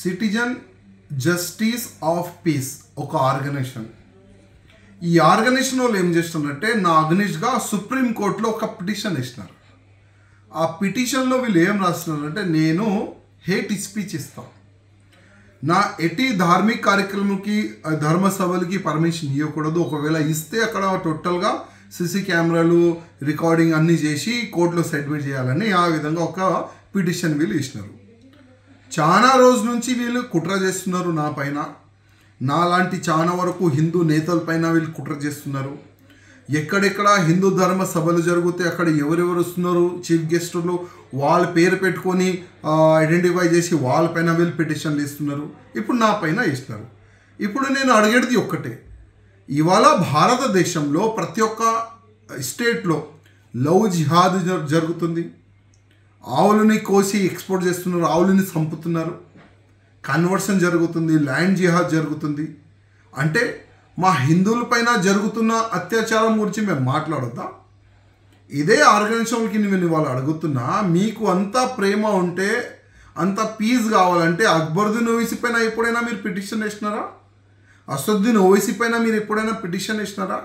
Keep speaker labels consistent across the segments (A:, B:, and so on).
A: Citizen justice of piece ఒక organisation. ఈ organisation వాళ్ళు ఏం చేస్తున్నారంటే నా అగ్నిష్గా సుప్రీంకోర్టులో ఒక పిటిషన్ ఇస్తున్నారు. ఆ పిటిషన్లో వీళ్ళు ఏం రాస్తున్నారంటే నేను హేట్ స్పీచ్ ఇస్తాను, నా ఎటీ ధార్మిక కార్యక్రమంకి ధర్మసభలకి పర్మిషన్ ఇవ్వకూడదు, ఒకవేళ ఇస్తే అక్కడ టోటల్గా సీసీ కెమెరాలు రికార్డింగ్ అన్నీ చేసి కోర్టులో సబ్మిట్ చేయాలని ఆ విధంగా ఒక పిటిషన్ వీళ్ళు ఇచ్చినారు. చాలా రోజుల నుంచి వీళ్ళు కుట్ర చేస్తున్నారు నా పైన, నాలాంటి చాలా వరకు హిందూ నేతలపైన వీళ్ళు కుట్ర చేస్తున్నారు. ఎక్కడెక్కడ హిందూ ధర్మ సభలు జరిగితే అక్కడ ఎవరెవరు వస్తున్నారు చీఫ్ గెస్టులు వాళ్ళ పేరు పెట్టుకొని ఐడెంటిఫై చేసి వాళ్ళపైన వీళ్ళు పిటిషన్లు ఇస్తున్నారు. ఇప్పుడు నా పైన ఇస్తున్నారు. ఇప్పుడు నేను అడిగేది ఒక్కటే, ఇవాళ భారతదేశంలో ప్రతి ఒక్క స్టేట్లో లవ్ జిహాద్ జరుగుతుంది. ఆవులని కోసి ఎక్స్పోర్ట్ చేస్తున్నారు, ఆవులని చంపుతున్నారు, కన్వర్షన్ జరుగుతుంది, ల్యాండ్ జిహాద్ జరుగుతుంది. అంటే మా హిందువులపైన జరుగుతున్న అత్యాచారం గురించి మేము మాట్లాడొద్దా? ఇదే ఆర్గనైజేషన్కి నేను ఇవాళ అడుగుతున్నా, మీకు అంత ప్రేమ ఉంటే, అంత పీస్ కావాలంటే అక్బరుద్దీన్ ఓవైసీ పైన ఎప్పుడైనా మీరు పిటిషన్ వేసినారా? అసదుద్దీన్ ఓవైసీ పైన మీరు ఎప్పుడైనా పిటిషన్ వేసినారా?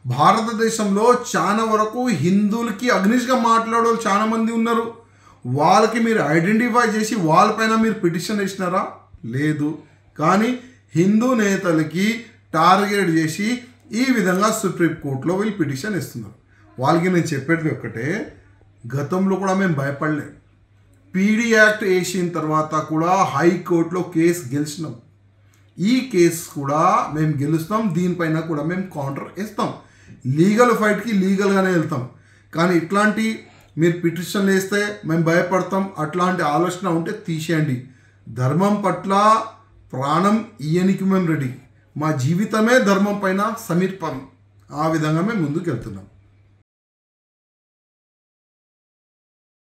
A: భారతదేశంలో చాలా వరకు హిందువులకి అగ్నిష్గా మాట్లాడే వాళ్ళు చాలా మంది ఉన్నారు. వాళ్ళకి మీరు ఐడెంటిఫై చేసి వాళ్ళపైన మీరు పిటిషన్ వేసినారా? లేదు. కానీ హిందూ నేతలకి టార్గెట్ చేసి ఈ విధంగా సుప్రీంకోర్టులో వీళ్ళు పిటిషన్ ఇస్తున్నారు. వాళ్ళకి నేను చెప్పేది ఒక్కటే, గతంలో కూడా మేము భయపడలేం. పీడీ యాక్ట్ వేసిన తర్వాత కూడా హైకోర్టులో కేసు గెలిచినాం. ఈ కేసు కూడా మేము గెలుస్తాం, దీనిపైన కూడా మేము కౌంటర్ ఇస్తాం. లీగల్ ఫైట్కి లీగల్గానే వెళ్తాం. కానీ ఇట్లాంటి మీరు పిటిషన్లు వేస్తే మేము భయపడతాం, అట్లాంటి ఆలోచన ఉంటే తీసేయండి. ధర్మం పట్ల ప్రాణం ఇయ్యనికి మేము రెడీ. మా జీవితమే ధర్మం పైన సమర్పణం. ఆ విధంగా మేము ముందుకు వెళ్తున్నాం.